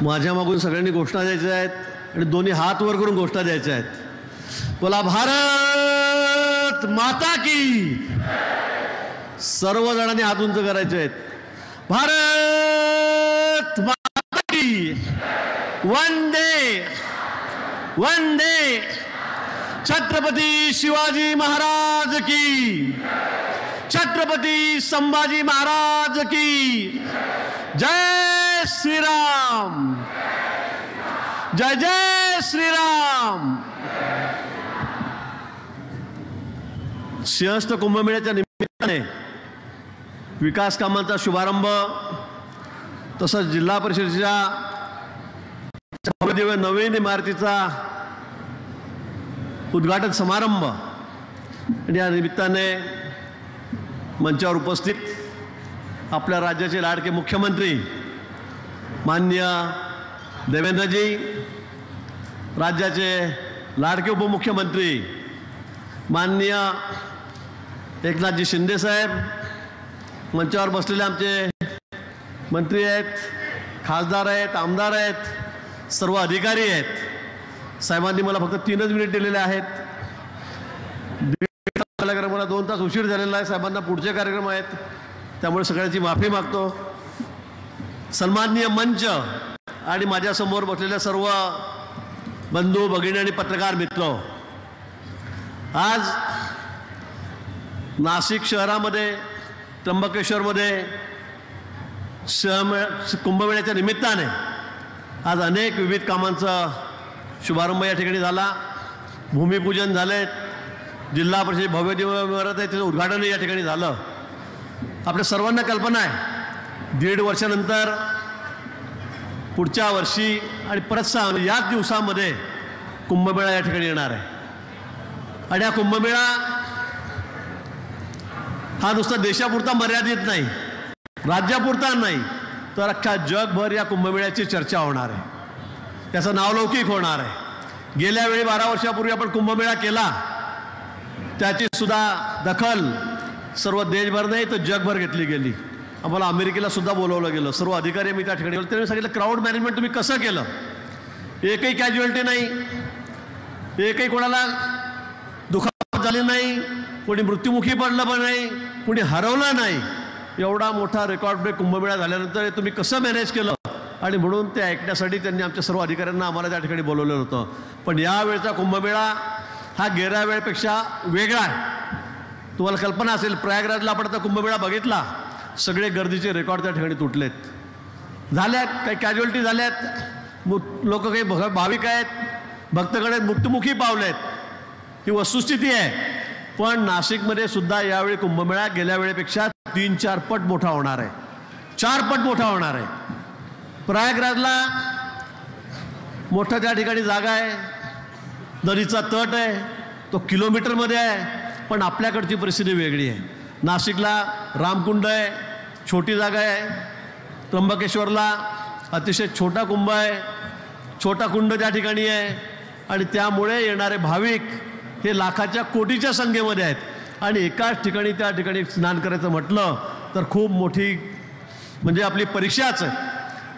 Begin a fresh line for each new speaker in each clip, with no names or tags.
माझ्या मागून सगळ्यांनी घोषणा द्यायच्या आहेत आणि दोन्ही हात वर करून घोषणा द्यायच्या आहेत। बोला भारत माता की। सर्व जणांनी हात उंच करायचे आहेत। भारत माता की। वंदे वंदे छत्रपती शिवाजी महाराज की। छत्रपती संभाजी महाराज की। जय श्री राम। जय जय श्री राम। सिंहस्थ कुंभमेळ्याच्या निमित्ताने विकास कामांचा शुभारंभ तसंच जिल्हा परिषदेच्या भव्य नवीन इमारतीचा उद्घाटन समारंभ आणि या निमित्ताने मंचावर उपस्थित आपल्या राज्याचे लाडके मुख्यमंत्री माननीय देवेंद्रजी, राज्याचे लाडके उपमुख्यमंत्री माननीय एकनाथजी शिंदे साहेब, मंचावर बसलेले आमचे मंत्री आहेत, खासदार आहेत, आमदार आहेत, सर्व अधिकारी आहेत। साहेबांनी मला फक्त 3 मिनिट दिलेले आहेत। कार्यक्रमाला 2 तास उशीर झालेला आहे। साहेबांना पुढचे कार्यक्रम आहेत, त्यामुळे सगळ्यांची माफी मागतो। सन्माननीय मंच आणि माझ्यासमोर बसलेल्या सर्व बंधू भगिनी आणि पत्रकार मित्र, आज नाशिक शहरामध्ये त्र्यंबकेश्वरमध्ये कुंभमेळ्याच्या निमित्ताने आज अनेक विविध कामांचा शुभारंभ या ठिकाणी झाला। भूमिपूजन झाले, जिल्हा परिषद भव्य इमारत आहे त्याचं उद्घाटनही या ठिकाणी झालं। आपल्या सर्वांना कल्पना आहे 1.5 वर्षानंतर पुढच्या वर्षी आणि परत याच दिवसामध्ये कुंभमेळा या ठिकाणी येणार आहे। आणि हा कुंभमेळा हा नुसता देशापुरता मर्यादित नाही, राज्यापुरता नाही, तर अख्ख्या जगभर या कुंभमेळ्याची चर्चा होणार आहे, त्याचं नावलौकिक होणार आहे। गेल्या वेळी 12 वर्षापूर्वी आपण कुंभमेळा केला, त्याची सुद्धा दखल सर्व देशभर नाही तर जगभर घेतली गेली। आम्हाला अमेरिकेला सुद्धा बोलवलं गेलं, सर्व अधिकारी मी त्या ठिकाणी गेलो। त्यांनी सांगितलं क्राऊड मॅनेजमेंट तुम्ही कसं केलं, एकही कॅज्युअल्टी नाही, एकही कोणाला दुखापत झाली नाही, कोणी मृत्युमुखी पडलं पण नाही, कोणी हरवलं नाही। एवढा मोठा रेकॉर्ड ब्रेक कुंभमेळा झाल्यानंतर तुम्ही कसं मॅनेज केलं, आणि म्हणून ते ऐकण्यासाठी त्यांनी आमच्या सर्व अधिकाऱ्यांना आम्हाला त्या ठिकाणी बोलवलं होतं। पण यावेळचा कुंभमेळा हा गेल्या वेळेपेक्षा वेगळा आहे। तुम्हाला कल्पना असेल, प्रयागराजला आपण आता कुंभमेळा बघितला, सगळे गर्दीचे रेकॉर्ड त्या ठिकाणी तुटलेत, झाल्यात, काही कॅज्युअल्टी झाल्यात, लोक काही भाविक आहेत, भक्तगण मृत्युमुखी पावलेत, ही वस्तुस्थिती आहे। पण नाशिकमध्ये सुद्धा यावेळी कुंभमेळा गेल्या वेळेपेक्षा 3-4 पट मोठा होणार आहे, 4 पट मोठा होणार आहे। प्रयागराजला मोठा त्या ठिकाणी जागा आहे, नदीचा तट आहे, तो किलोमीटरमध्ये आहे, पण आपल्याकडची परिस्थिती वेगळी आहे। नाशिकला रामकुंड आहे, छोटी जागा आहे, त्र्यंबकेश्वरला अतिशय छोटा कुंभ आहे, छोटा कुंड त्या ठिकाणी आहे, आणि त्यामुळे येणारे भाविक हे लाखाच्या कोटीच्या संख्येमध्ये आहेत। आणि एकाच ठिकाणी त्या ठिकाणी स्नान करायचं म्हटलं तर खूप मोठी म्हणजे आपली परीक्षाच आहे।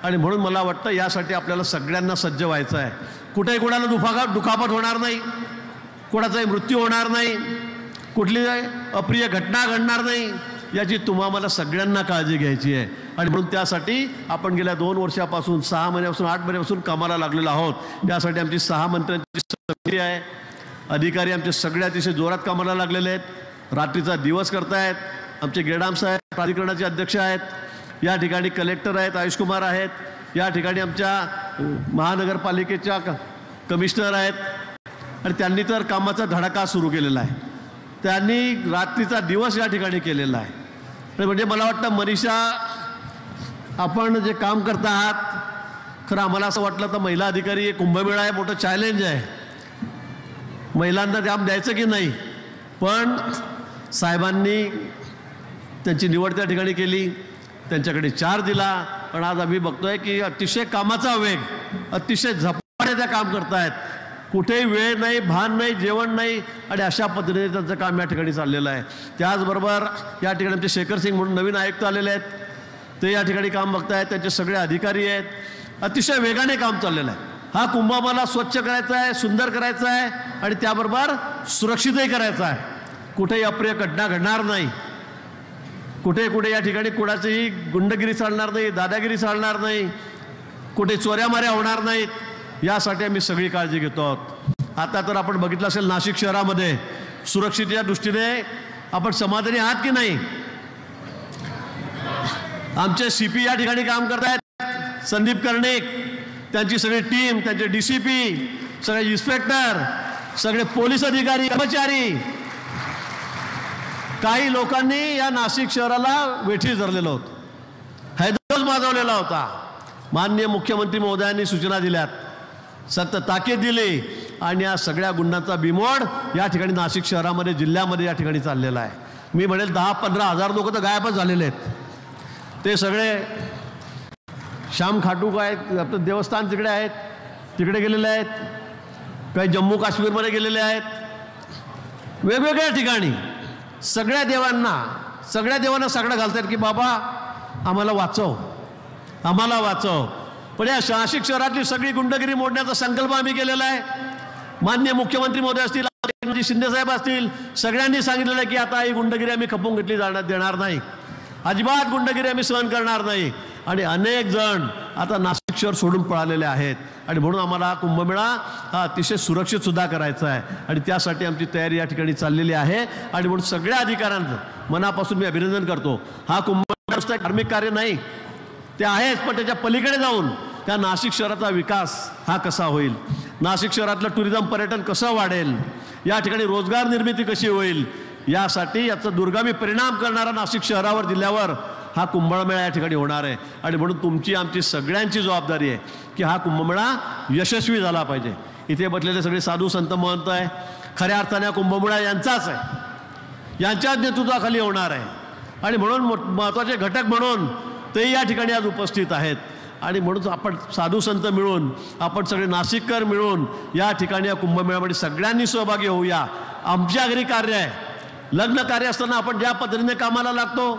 आणि म्हणून मला वाटतं यासाठी आपल्याला सगळ्यांना सज्ज व्हायचं आहे। कुठेही कोणाला दुखापत होणार नाही, कोणाचाही मृत्यू होणार नाही, कुठली अप्रिय घटना घडणार नाही, याची तुम्हाला सगळ्यांना काळजी घ्यायची आहे। आणि म्हणून त्यासाठी आपण गेल्या 2 वर्षापासून 6 महिन्यापासून 8 महिन्यापासून कामाला लागलेलो आहोत। यासाठी आमची 6 मंत्र्यांची समिती आहे, अधिकारी आमचे सगळे अतिशय जोरात कामाला लागलेले आहेत, रात्रीचा दिवस करतायत। आमचे गेडाम साहेब प्राधिकरणाचे अध्यक्ष आहेत, या ठिकाणी कलेक्टर आहेत, आयुष कुमार आहेत, या ठिकाणी आमच्या महानगरपालिकेच्या कमिशनर आहेत, आणि त्यांनी तर कामाचा धडाका सुरू केलेला आहे, त्यांनी रात्रीचा दिवस या ठिकाणी केलेला आहे। म्हणजे मला वाटतं मनीषा, आपण जे काम करता आहात, खरं आम्हाला असं वाटलं तर महिला अधिकारी कुंभमेळा आहे, मोठं चॅलेंज आहे, महिलांना काम द्यायचं की नाही, पण साहेबांनी त्यांची निवड त्या ठिकाणी केली, त्यांच्याकडे 4 दिला। पण आज आम्ही बघतोय की अतिशय कामाचा वेग, अतिशय झपाट्याने त्या काम करतायत, कुठेही वेळ नाही, भान नाही, जेवण नाही, आणि अशा पद्धतीने त्यांचं काम या ठिकाणी चाललेलं आहे। त्याचबरोबर या ठिकाणी आमचे शेखर सिंग म्हणून नवीन आयुक्त आलेले आहेत, ते या ठिकाणी काम बघतायत, त्यांचे सगळे अधिकारी आहेत, अतिशय वेगाने काम चाललेलं आहे. हा कुंभमेळा स्वच्छ करायचा आहे, सुंदर करायचा आहे आणि त्याबरोबर सुरक्षितही करायचा आहे. कुठेही अप्रिय घटना घडणार नाही. कुठे या ठिकाणी कुणाचीही गुंडगिरी चालणार नाही, दादागिरी चालणार नाही, कुठे चोऱ्यामाऱ्या होणार नाहीत. यासाठी आम्ही सगळी काळजी घेतो आहोत. आता तर आपण बघितलं असेल नाशिक शहरामध्ये सुरक्षितेच्या दृष्टीने आपण समाधानी आहात की नाही? आमचे CP या ठिकाणी काम करतायत, संदीप कर्णिक, त्यांची सगळी टीम, त्यांचे DCP, सगळे इन्स्पेक्टर, सगळे पोलीस अधिकारी, कर्मचारी. काही लोकांनी या नाशिक शहराला वेठीस धरलेलं होतं, हैदोस माजवलेला होता. माननीय मुख्यमंत्री महोदयांनी सूचना दिल्यात, सक्त ताकीद दिली आणि या सगळ्या गुंडांचा बिमोड या ठिकाणी नाशिक शहरामध्ये, जिल्ह्यामध्ये या ठिकाणी चाललेला आहे. मी म्हणेल 10-15 हजार लोक तर गायबच झालेले आहेत. ते सगळे श्याम खाटू आहेत, आपलं देवस्थान तिकडे आहेत, तिकडे गेलेले आहेत. काही जम्मू काश्मीरमध्ये गेलेले आहेत, वेगवेगळ्या ठिकाणी. सगळ्या देवांना सगळं घालतात की बाबा आम्हाला वाचव, आम्हाला वाचव. पण या नाशिक शहरातली सगळी गुंडगिरी मोडण्याचा संकल्प आम्ही केलेला आहे. माननीय मुख्यमंत्री महोदय असतील, शिंदे साहेब असतील, सगळ्यांनी सांगितलेलं आहे की आता ही गुंडगिरी आम्ही खपवून घेतली देणार नाही, अजिबात गुंडगिरी आम्ही सहन करणार नाही. आणि अनेक जण आता नाशिक शहर सोडून पळालेले आहेत. आणि म्हणून आम्हाला हा कुंभमेळा हा अतिशय सुरक्षित सुद्धा करायचा आहे आणि त्यासाठी आमची तयारी या ठिकाणी चाललेली आहे. आणि म्हणून सगळ्या अधिकाऱ्यांचं मनापासून मी अभिनंदन करतो. हा कुंभमेळा धार्मिक कार्य नाही, ते आहेच, पण त्याच्या पलीकडे जाऊन त्या नाशिक शहराचा विकास हा कसा होईल, नाशिक शहरातलं टुरिझम पर्यटन कसं वाढेल, या ठिकाणी रोजगार निर्मिती कशी होईल, यासाठी याचा दुर्गामी परिणाम करणारा नाशिक शहरावर, जिल्ह्यावर हा कुंभमेळा या ठिकाणी होणार आहे. आणि म्हणून तुमची आमची सगळ्यांची जबाबदारी आहे की हा कुंभमेळा यशस्वी झाला पाहिजे. इथे बसलेले सगळे साधू संत महंत आहे, खऱ्या अर्थाने कुंभमेळा यांचाच आहे, यांच्याच नेतृत्वाखाली होणार आहे. आणि म्हणून महत्त्वाचे घटक म्हणून ते या ठिकाणी आज उपस्थित आहेत. आणि म्हणून आपण साधू संत मिळून, आपण सगळे नाशिककर मिळून या ठिकाणी या कुंभमेळ्यामध्ये सगळ्यांनी सहभागी होऊया. आमच्या घरी कार्य आहे, लग्न कार्य असताना आपण ज्या पद्धतीने कामाला लागतो,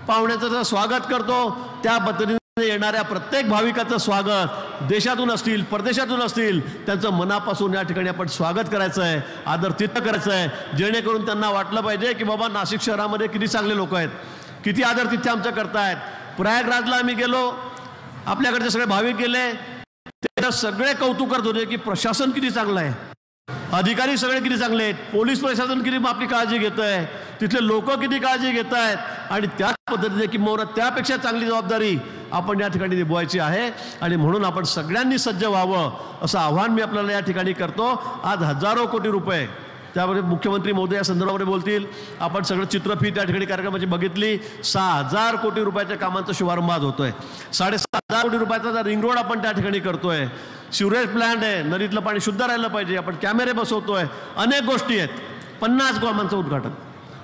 पाहुण्याचं स्वागत करतो, त्या पद्धतीने येणाऱ्या प्रत्येक भाविकाचं स्वागत, देशातून असतील, परदेशातून असतील, त्यांचं मनापासून या ठिकाणी आपण स्वागत करायचं आहे, आदरातिथ्य करायचं आहे, जेणेकरून त्यांना वाटलं पाहिजे की बाबा नाशिक शहरामध्ये किती चांगले लोक आहेत, किती आदरातिथ्य आमचं करतायत. प्रयागराजला आम्ही गेलो, आपल्याकडचे सगळे भाविक गेले, ते सगळे कौतुक करत होते की प्रशासन किती चांगलं आहे, अधिकारी सगळे किती चांगले आहेत, पोलीस प्रशासन किती आपली काळजी घेत आहे, तिथले लोक किती काळजी घेत आहेत. आणि त्याच पद्धतीने किंवा त्यापेक्षा चांगली जबाबदारी आपण या ठिकाणी निभवायची आहे. आणि म्हणून आपण सगळ्यांनी सज्ज व्हावं असं आव्हान मी आपल्याला या ठिकाणी करतो. आज हजारो कोटी रुपये, त्यामध्ये मुख्यमंत्री महोदय या संदर्भामध्ये बोलतील. आपण सगळं चित्रफीत त्या ठिकाणी कार्यक्रमाची बघितली. 6,000 कोटी रुपयाच्या कामांचा शुभारंभ आज होतोय. 7,500 कोटी रुपयाचा रिंग रोड आपण त्या ठिकाणी करतोय. सिवरेज प्लांट आहे, नदीतलं पाणी शुद्ध राहिलं पाहिजे, आपण कॅमेरे बसवतोय, अनेक गोष्टी आहेत. 50 कामांचं उद्घाटन,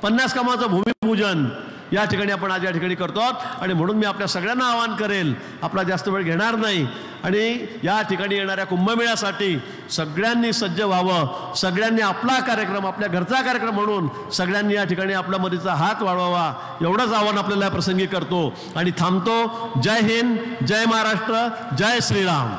50 कामाचं भूमिपूजन या ठिकाणी आपण आज या ठिकाणी करतो आहोत. आणि म्हणून मी आपल्या सगळ्यांना आवाहन करेल, आपला जास्त वेळ घेणार नाही, आणि या ठिकाणी येणाऱ्या कुंभमेळ्यासाठी सगळ्यांनी सज्ज व्हावं, सगळ्यांनी आपला कार्यक्रम, आपल्या घरचा कार्यक्रम म्हणून सगळ्यांनी या ठिकाणी आपल्या मदतीचा हात वाढवावा, एवढंच आवाहन आपल्याला या प्रसंगी करतो आणि थांबतो. जय हिंद, जय महाराष्ट्र, जय श्रीराम.